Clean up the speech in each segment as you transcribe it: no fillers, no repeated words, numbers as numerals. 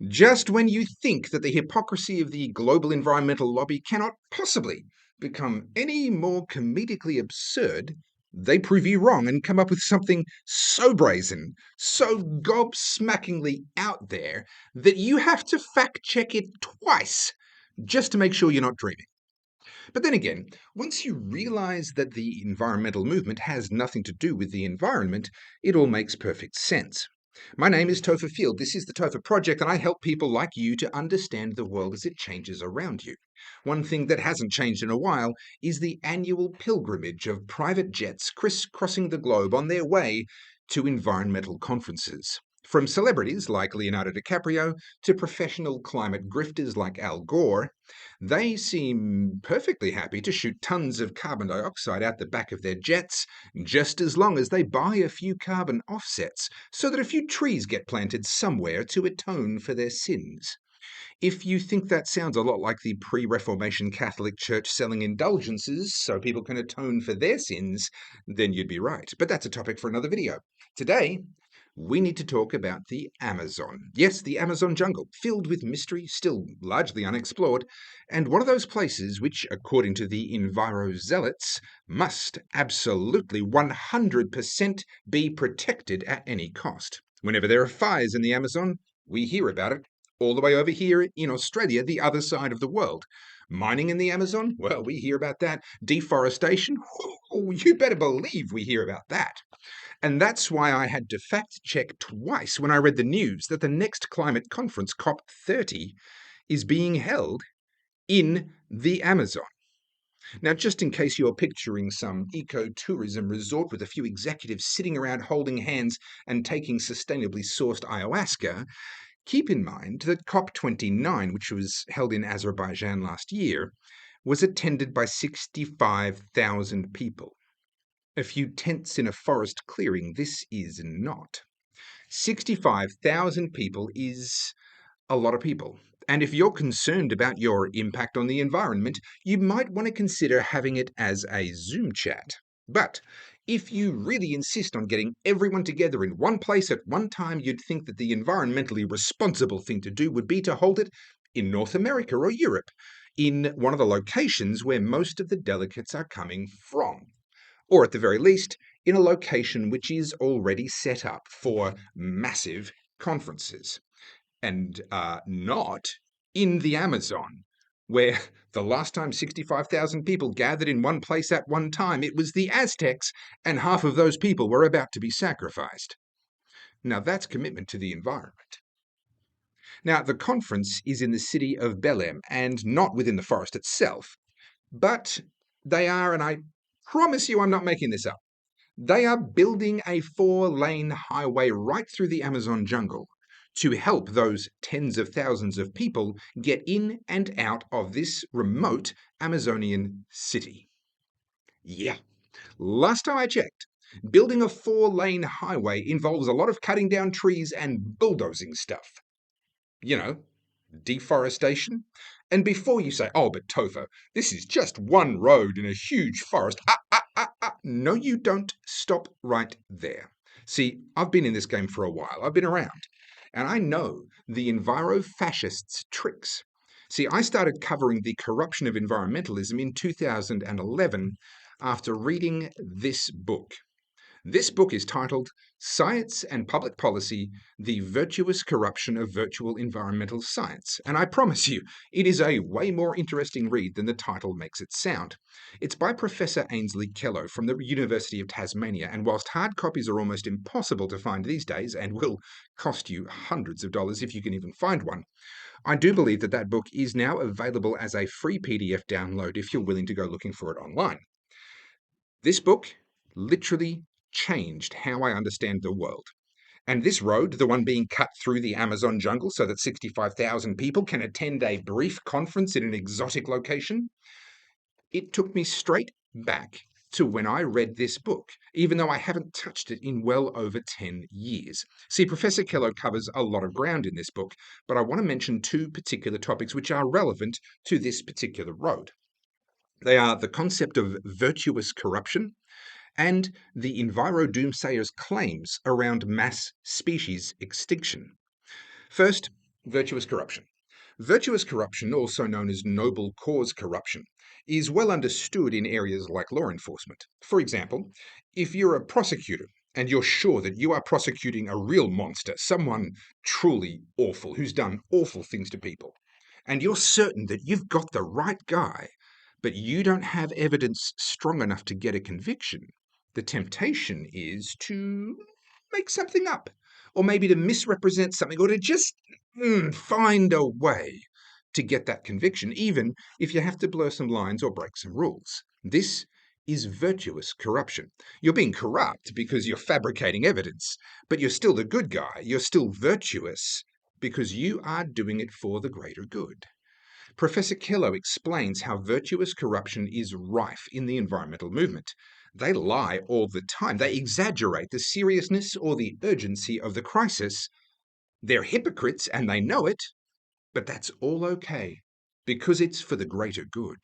Just when you think that the hypocrisy of the global environmental lobby cannot possibly become any more comedically absurd, they prove you wrong and come up with something so brazen, so gobsmackingly out there, that you have to fact check it twice just to make sure you're not dreaming. But then again, once you realize that the environmental movement has nothing to do with the environment, it all makes perfect sense. My name is Topher Field. This is the Topher Project, and I help people like you to understand the world as it changes around you. One thing that hasn't changed in a while is the annual pilgrimage of private jets crisscrossing the globe on their way to environmental conferences. From celebrities like Leonardo DiCaprio to professional climate grifters like Al Gore, they seem perfectly happy to shoot tons of carbon dioxide out the back of their jets, just as long as they buy a few carbon offsets so that a few trees get planted somewhere to atone for their sins. If you think that sounds a lot like the pre-Reformation Catholic Church selling indulgences so people can atone for their sins, then you'd be right. But that's a topic for another video. Today, we need to talk about the Amazon. Yes, the Amazon jungle, filled with mystery, still largely unexplored, and one of those places which, according to the Enviro zealots, must absolutely 100% be protected at any cost. Whenever there are fires in the Amazon, we hear about it. All the way over here in Australia, the other side of the world. Mining in the Amazon? Well, we hear about that. Deforestation? Oh, you better believe we hear about that. And that's why I had to fact check twice when I read the news that the next climate conference, COP30, is being held in the Amazon. Now, just in case you're picturing some ecotourism resort with a few executives sitting around holding hands and taking sustainably sourced ayahuasca, keep in mind that COP29, which was held in Azerbaijan last year, was attended by 65,000 people. A few tents in a forest clearing, this is not. 65,000 people is a lot of people. And if you're concerned about your impact on the environment, you might want to consider having it as a Zoom chat. But if you really insist on getting everyone together in one place at one time, you'd think that the environmentally responsible thing to do would be to hold it in North America or Europe, in one of the locations where most of the delegates are coming from. Or at the very least, in a location which is already set up for massive conferences. And not in the Amazon, where the last time 65,000 people gathered in one place at one time, it was the Aztecs, and half of those people were about to be sacrificed. Now that's commitment to the environment. Now, the conference is in the city of Belém and not within the forest itself, but they are, and I promise you I'm not making this up, they are building a 4-lane highway right through the Amazon jungle to help those tens of thousands of people get in and out of this remote Amazonian city. Yeah, last time I checked, building a 4-lane highway involves a lot of cutting down trees and bulldozing stuff. You know, deforestation. And before you say, oh, but Topher, this is just one road in a huge forest. No, you don't. Stop right there. See, I've been in this game for a while. I've been around. And I know the enviro-fascists' tricks. See, I started covering the corruption of environmentalism in 2011 after reading this book. This book is titled Science and Public Policy, The Virtuous Corruption of Virtual Environmental Science. And I promise you, it is a way more interesting read than the title makes it sound. It's by Professor Ainsley Kello from the University of Tasmania, and whilst hard copies are almost impossible to find these days and will cost you hundreds of dollars if you can even find one, I do believe that that book is now available as a free PDF download if you're willing to go looking for it online. This book literally changed how I understand the world. And this road, the one being cut through the Amazon jungle so that 65,000 people can attend a brief conference in an exotic location, it took me straight back to when I read this book, even though I haven't touched it in well over 10 years. See, Professor Kello covers a lot of ground in this book, but I want to mention two particular topics which are relevant to this particular road. They are the concept of virtuous corruption and the Enviro doomsayers' claims around mass species extinction. First, Virtuous corruption. Virtuous corruption, also known as noble cause corruption, is well understood in areas like law enforcement. For example, if you're a prosecutor and you're sure that you are prosecuting a real monster, someone truly awful who's done awful things to people, and you're certain that you've got the right guy, but you don't have evidence strong enough to get a conviction, the temptation is to make something up, or maybe to misrepresent something, or to just find a way to get that conviction, even if you have to blur some lines or break some rules. This is virtuous corruption. You're being corrupt because you're fabricating evidence, but you're still the good guy. You're still virtuous because you are doing it for the greater good. Professor Kello explains how virtuous corruption is rife in the environmental movement. They lie all the time. They exaggerate the seriousness or the urgency of the crisis. They're hypocrites and they know it, but that's all okay because it's for the greater good.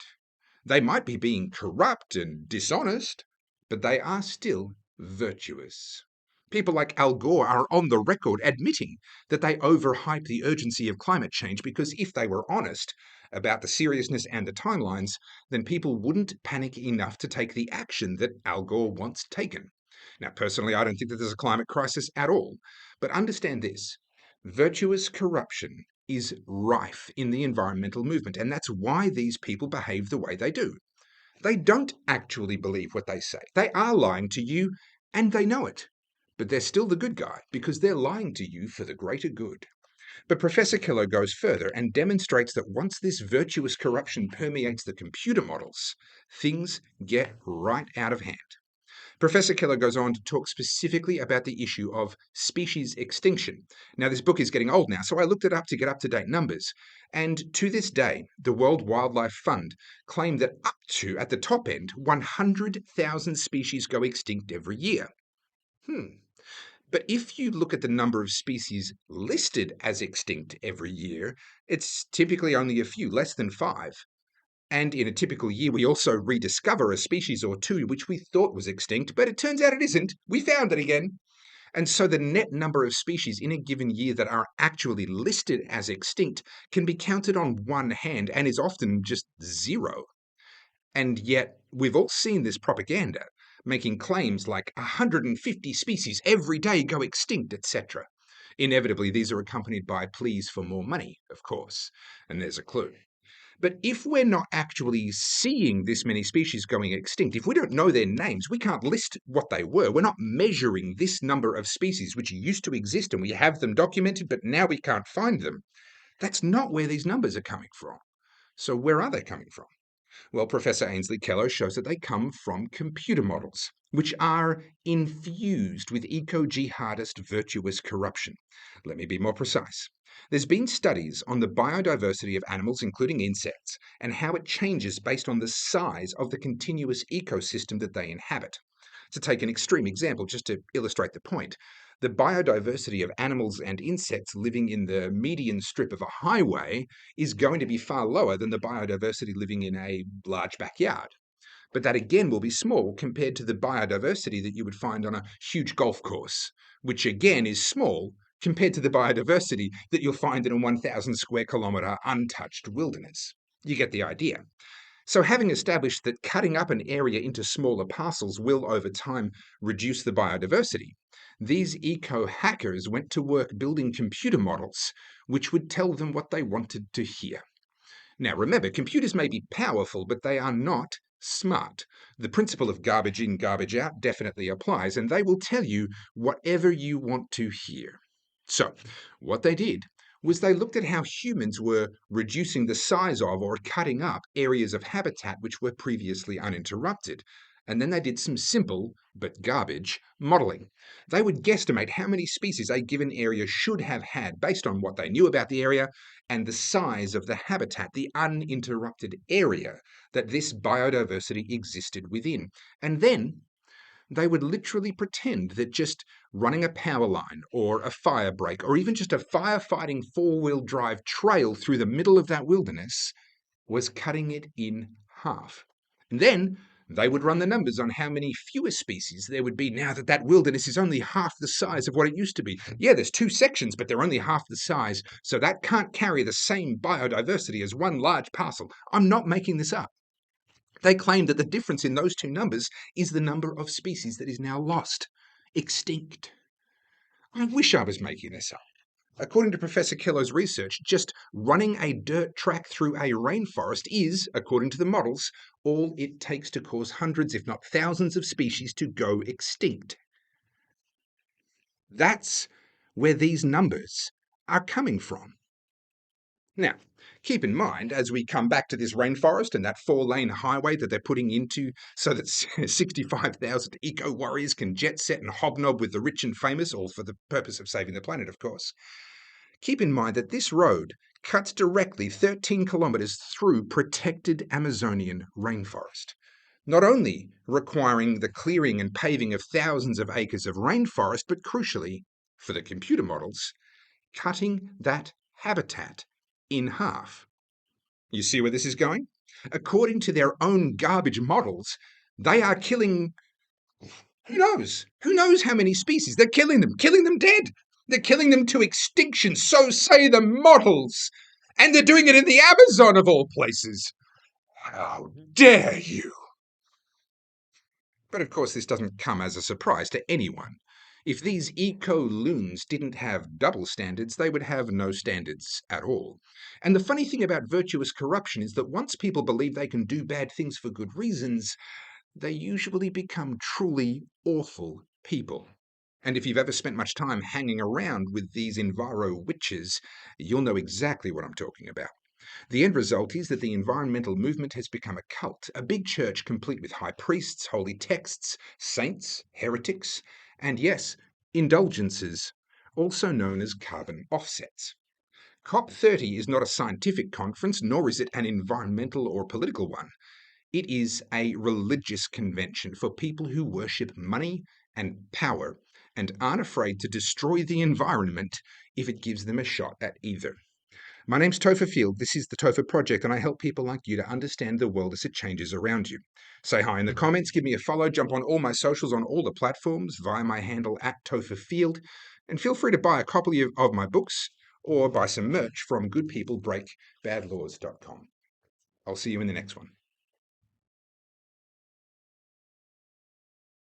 They might be being corrupt and dishonest, but they are still virtuous. People like Al Gore are on the record admitting that they overhype the urgency of climate change because if they were honest about the seriousness and the timelines, then people wouldn't panic enough to take the action that Al Gore wants taken. Now, personally, I don't think that there's a climate crisis at all, but understand this. Virtuous corruption is rife in the environmental movement, and that's why these people behave the way they do. They don't actually believe what they say. They are lying to you, and they know it. But they're still the good guy because they're lying to you for the greater good. But Professor Keller goes further and demonstrates that once this virtuous corruption permeates the computer models, things get right out of hand. Professor Keller goes on to talk specifically about the issue of species extinction. Now, this book is getting old now, so I looked it up to get up-to-date numbers. And to this day, the World Wildlife Fund claimed that up to, at the top end, 100,000 species go extinct every year. But if you look at the number of species listed as extinct every year, it's typically only a few, less than 5. And in a typical year, we also rediscover a species or two which we thought was extinct, but it turns out it isn't. We found it again. And so the net number of species in a given year that are actually listed as extinct can be counted on one hand and is often just 0. And yet, we've all seen this propaganda, making claims like 150 species every day go extinct, etc. Inevitably, these are accompanied by pleas for more money, of course. And there's a clue. But if we're not actually seeing this many species going extinct, if we don't know their names, we can't list what they were. We're not measuring this number of species which used to exist and we have them documented, but now we can't find them. That's not where these numbers are coming from. So where are they coming from? Well, Professor Ainsley Keller shows that they come from computer models, which are infused with eco-jihadist virtuous corruption. Let me be more precise. There's been studies on the biodiversity of animals, including insects, and how it changes based on the size of the continuous ecosystem that they inhabit. To take an extreme example, just to illustrate the point, the biodiversity of animals and insects living in the median strip of a highway is going to be far lower than the biodiversity living in a large backyard. But that again will be small compared to the biodiversity that you would find on a huge golf course, which again is small compared to the biodiversity that you'll find in a 1,000 square kilometre untouched wilderness. You get the idea. So having established that cutting up an area into smaller parcels will over time reduce the biodiversity, these eco-hackers went to work building computer models which would tell them what they wanted to hear. Now remember, computers may be powerful, but they are not smart. The principle of garbage in, garbage out definitely applies, and they will tell you whatever you want to hear. So, what they did was they looked at how humans were reducing the size of or cutting up areas of habitat which were previously uninterrupted. And then they did some simple, but garbage, modeling. They would guesstimate how many species a given area should have had based on what they knew about the area and the size of the habitat, the uninterrupted area that this biodiversity existed within. And then they would literally pretend that just running a power line or a fire break or even just a firefighting four-wheel drive trail through the middle of that wilderness was cutting it in half. And then They would run the numbers on how many fewer species there would be now that that wilderness is only half the size of what it used to be. Yeah, there's 2 sections, but they're only half the size, so that can't carry the same biodiversity as one large parcel. I'm not making this up. They claim that the difference in those 2 numbers is the number of species that is now lost, extinct. I wish I was making this up. According to Professor Kello's research, just running a dirt track through a rainforest is, according to the models, all it takes to cause hundreds, if not thousands, of species to go extinct. That's where these numbers are coming from. Now, keep in mind, as we come back to this rainforest and that 4-lane highway that they're putting into so that 65,000 eco-warriors can jet set and hobnob with the rich and famous, all for the purpose of saving the planet, of course. Keep in mind that this road cuts directly 13 kilometres through protected Amazonian rainforest, not only requiring the clearing and paving of thousands of acres of rainforest, but crucially, for the computer models, cutting that habitat in half. You see where this is going? According to their own garbage models, they are killing, who knows? Who knows how many species? They're killing them dead. They're killing them to extinction, so say the models. And they're doing it in the Amazon of all places. How dare you? But of course, this doesn't come as a surprise to anyone. If these eco-loons didn't have double standards, they would have no standards at all. And the funny thing about virtuous corruption is that once people believe they can do bad things for good reasons, they usually become truly awful people. And if you've ever spent much time hanging around with these enviro witches, you'll know exactly what I'm talking about. The end result is that the environmental movement has become a cult, a big church complete with high priests, holy texts, saints, heretics, and yes, indulgences, also known as carbon offsets. COP30 is not a scientific conference, nor is it an environmental or political one. It is a religious convention for people who worship money and power and aren't afraid to destroy the environment if it gives them a shot at either. My name's Topher Field, this is the Topher Project, and I help people like you to understand the world as it changes around you. Say hi in the comments, give me a follow, jump on all my socials on all the platforms via my handle @Topher Field, and feel free to buy a copy of my books or buy some merch from goodpeoplebreakbadlaws.com. I'll see you in the next one.